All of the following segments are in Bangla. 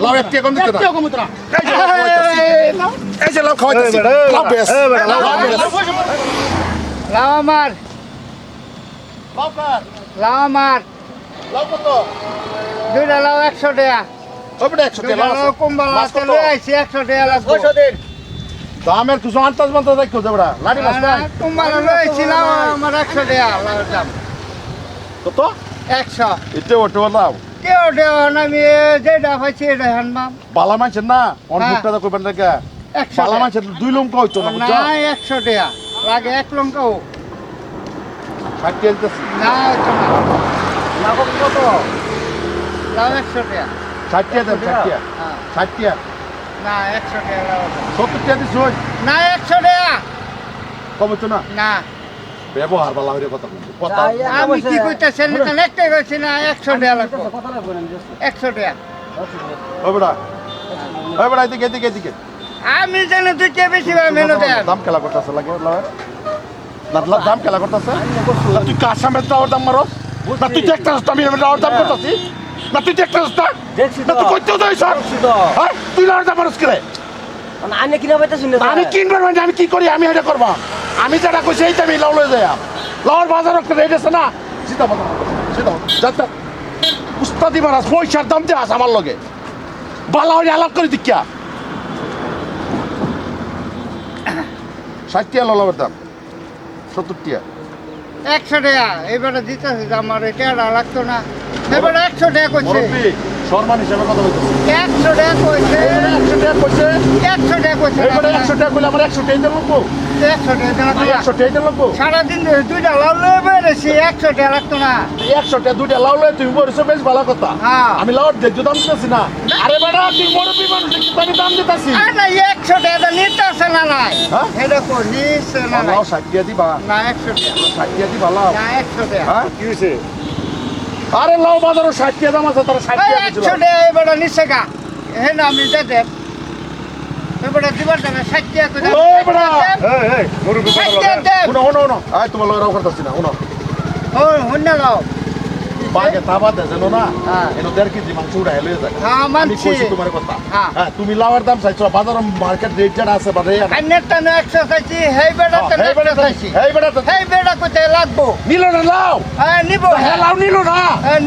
লাউ একটি কম দিতে না এই যে লাউ খাওয়াইতেছি লাউ বেশ লাউ আমার লাউ কার লাউ আমার লাউ কত দুইটা লাউ 100 টাকা কতটা 100 টাকা লাউ লাউ কম্বাল আছে লই আইছি 100 টাকা লাগবে 200 দিন দামের কিছু আন্তাজ মান্তাজ দেখো দেবড়া লাড়ি মাছ নাই কম্বাল লই আইছি লাউ আমার 100 টাকা লাউর দাম কত 100 এটা ওটা লাউ কেউ দেও না আমি যেটা পাইছি এটা হানবাম বালা মাছের না অনেকটা তো কইবেন না 100 বালা মাছের দুই লঙ্কা হইতো না না বুঝছো 100 টাকা লাগে এক লঙ্কাও 60 টাকা দিতেছি না হইতো না লাউ কত লাউ 100 টাকা 60 টাকা দেন 60 টাকা হ্যাঁ 60 টাকা না 100 টাকা লাউ 70 টাকা দিছ না 100 টাকা কম তো না না ব্যবহার বালা হইরে কথা কথা আমি কি কইতাছেন না একটা কইছি না 100 টাকা লাগবে 100 টাকা ওই বড়া এদিকে এদিকে এদিকে আমি জানি তুই কে বেশি ভাই মেনু দেন দাম খেলা করতেছে লাগে না দাম খেলা করতেছে না তুই কার সামনে তো ওর দাম মারো না তুই দেখতেছিস আমি ওর দাম করতেছি না তুই দেখতেছিস না না তুই কইতেও যাই স্যার হ্যাঁ তুই ওর দাম মারস করে আনে কিনা পাইতেছ না আমি কিনবার মানে আমি কি করি আমি এটা করব আমি যেটা কইছি এইটা আমি লাউ লয়ে যাই লাউর বাজার রেট আছে না সিধা বাজার সিধা যাতা উস্তাদি মারাস পয়সার দাম দিয়ে আস আমার লগে বালা হইলে আলাপ করে দিকিয়া 60 টাকা লাউয়ের দাম 70 টাকা 100 টাকা এবারে দিতেছে আমার এটা লাগতো না এবারে 100 টাকা কইছে মুরব্বি সম্মান হিসেবে কথা বলতেছি 100 টাকা কইছে 100 টাকা কইছে 100 টাকা কইছে এইবারে 100 টাকা কইলে আমার 100 টাকা দিতে লাগবো 100 টাকা দেনা 100 টাকা দিতে লাগবো সারাদিন দুইটা লাউ লয়ে বেরেছি 100 টাকা লাগতো না 100 টাকা দুইটা লাউ লয়ে তুমি বলছো বেশ ভালো কথা হ্যাঁ। আমি লাউর দেখছো দাম দিতেছি না আরে বেটা তুই মুরব্বি মানুষ আমি দাম দিতেছি আর না 100 টাকা নিতেছে না নাই হ্যাঁ? এটা কো নিছে না নাই লাউ 60 টাকা দিবা না 100 টাকা 60 টাকা দিবা লাউ না 100 টাকা হ্যাঁ কি হইছে আরে লাউ বাজারে 60 টাকা দাম আছে তার 60 টাকা দিছিল 100 টাকা এবারে নিছে গা হে না আমি দে এবারে দিবার দেবে 60 টাকা করে ওই বেটা এই মুরব্বি কথা ষাট টাকা দেন। শুনো আয় তোমার লগে রাও করতেছি না শুনো ও হন্না লাও বাগে তাবা দে জানো না হ্যাঁ। এনো 1.5 কেজি মাংস উড়া হেলে যায় হ্যাঁ, আমি মানছি। কইছি তোমার কথা হ্যাঁ। হ্যাঁ তুমি লাউয়ের দাম চাইছো বাজার মার্কেট রেট যেটা আছে বাজারে আন্নেরটা না 100 চাইছি হেই বেটা তো 100 চাইছি এই বেটা তো হেই বেটা কোথায় লাগবো নিল না লাউ হ্যাঁ নিবো হ্যাঁ লাউ নিল না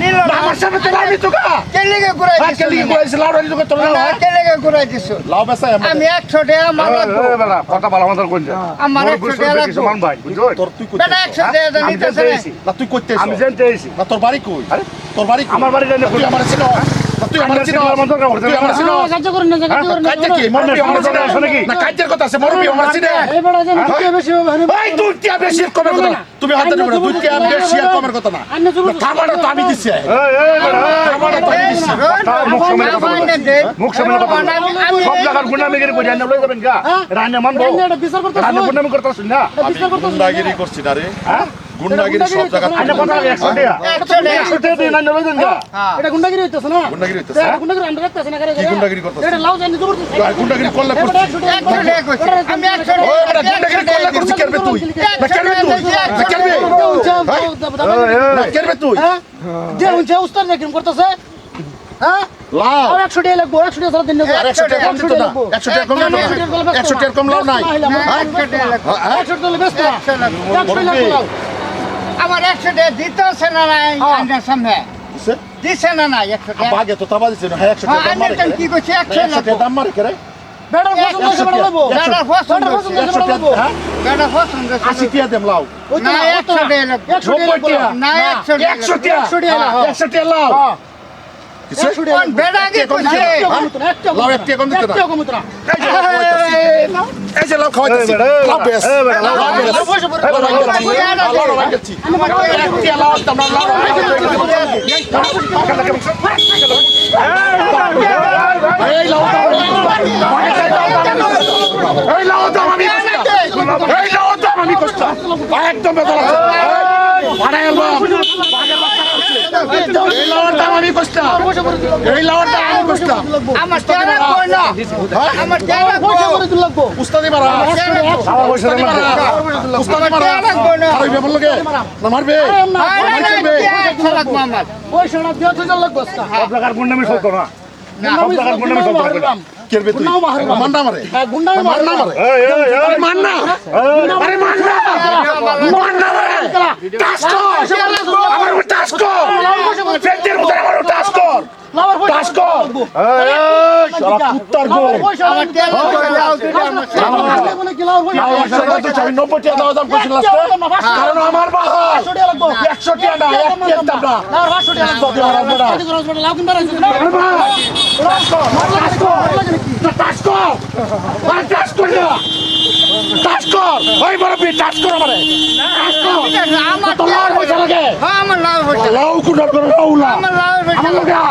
নিল না আমার সামনে তো লাউ নিতো কা কেলিগে ঘুরাই হ্যাঁ কেলি কইছে লাউ নিতো তো না কেলিগে ঘুরাই দিছো লাউ বেচা আমি 100 টাকা মাল লাগবো বেটা কথা ভালো মতন কইছ আমার 100 টাকা লাগবো ভাই তোর তুই কইছিস বেটা 100 টাকা তো নিতেছে না। না তুই কইতেছ আমি জানতে আইছি না তোর বাড়ি কই তোর বাড়ি কই? আমার বাড়ি জানি তুই আমার চিনো না তুই আমার চিনো তুই আমার চিনো সাহায্য করেন না জায়গা করেন না কাজে কি মরবি আমার চিনো আছে নাকি? না কাজের কথা আছে মরবি আমার চিনো এই বড় যে কে বেশি হবে ভাই তুই কি বেশি কমের কথা না তুমি হাতে নেবে তুই কি বেশি কমের কথা না খাবারটা তো আমি দিছি খাবারটা তো আমি দিছি মুখ সামনে কথা বলো। মুখ সামনে কথা বলো। সব জায়গার গুন্ডামি করে কই রান্না লই যাবেন গা রান্না মানবো এটা বিচার করতে রান্না গুন্ডামি করতেছ না আমি গুন্ডাগিরি করছি না রে হ্যাঁ গুন্ডাগিরি সব জায়গা আন্না কথা 100 টাকা 100 টাকা দিয়ে রান্না লই যাবেন গা এটা গুন্ডাগিরি হইতাছে না গুন্ডাগিরি হইতাছে এটা গুন্ডাগিরি আমরা রাখতাছে না করে কি গুন্ডাগিরি করতেছে এটা লাউ জানি জবরদস্ত গুন্ডাগিরি করলে এটা করছিস 100 টাকা 100 টাকা কইছি আমি 100 ওই বেটা গুন্ডাগিরি করলে করছিস কেরবে তুই না কেরবে তুই না কেরবে না কেরবে তুই হ্যাঁ যে উনছে উস্তাদ দেখুন করতেছে হ্যাঁ লাও আর 100 টাকা লাগবে 100 টাকা সারা দিন নেব আর 100 টাকা কম দিত না 100 টাকা কম দিত না 100 টাকা কম লাও নাই 100 টাকা লাগবো 100 টাকা বেস্ট 100 লাগবো 100 লাগবে লাউ আমার 100 টাকা দিতেছে না নাই আন্নার সামনে দিছে না নাই 100 টাকা বাগে তো তাবা দিছে না 100 টাকা দাম মারে আন্নার কি কইছে 100 100 টাকা দাম মারে করে বেটার পছন্দ হইছে বেটা লাগবো বেটার পছন্দ বেটার পছন্দ হইছে বেটা লাগবো হ্যাঁ বেটার পছন্দ 80 টাকা দেম লাও ওই তো না 100 টাকা লাগবে 100 টাকা লাগবে না 100 টাকা 100 টাকা 100 টাকা লাও কিসে কোন বেটা কি কইছে লাউ এক টাকা কম দিত না একটা কম না এই যে লাউ খাওয়াইতেছি লাউ বেশ লাউ বেশ লাউ দাম লাউ এই লাউ এই লাউ দাম আমি এই লাউ দাম আমি কষ্ট একদম বেদনা বাড়াই এলাম এই লাউর দাম আমি কষ্ট এই লাউর দাম আমি কষ্ট আমার টাকা কই না আমার টাকা পয়সা করে দিল লাগবো উস্তাদি মারা উস্তাদি মারা উস্তাদি মারা আরে বেবল লাগে না মারবে লাগবো আমার পয়সাটা দিয়ে তুই লাগবো সব জায়গার গুন্ডামি চলতো না সব জায়গার গুন্ডামি সব জায়গায় কইরা। কেরবে তুই গুন্ডাও মারবা। মান্না মারে হ্যাঁ গুন্ডামি মান্না মারে এই, এই, এই, আরে মান্না আরে মান্না মান্না মারে টাচ কর আমার উপর টাচ কর ফেন্টের মধ্যে আমার উপর টাচ কর লাভার পয়সা টাচ কর এই, এই, শালা কুত্তার গোল। আমার তেল করে দাও দুইটা আমার না, আমি 90 টাকা দেওয়া দাম করছি লাস্টে কারণ আমার বাহার 100 টাকা না 1 টাকা না টাচ কর টাচ কর টাচ কর ওই বড় বি টাচ কর আমারে টাচ কর আমার তো লাভ হইছে লাগে হ্যাঁ আমার লাভ হচ্ছে লাউ কুনার করে লাউ লা আমার লাভ হচ্ছে আমার লাগা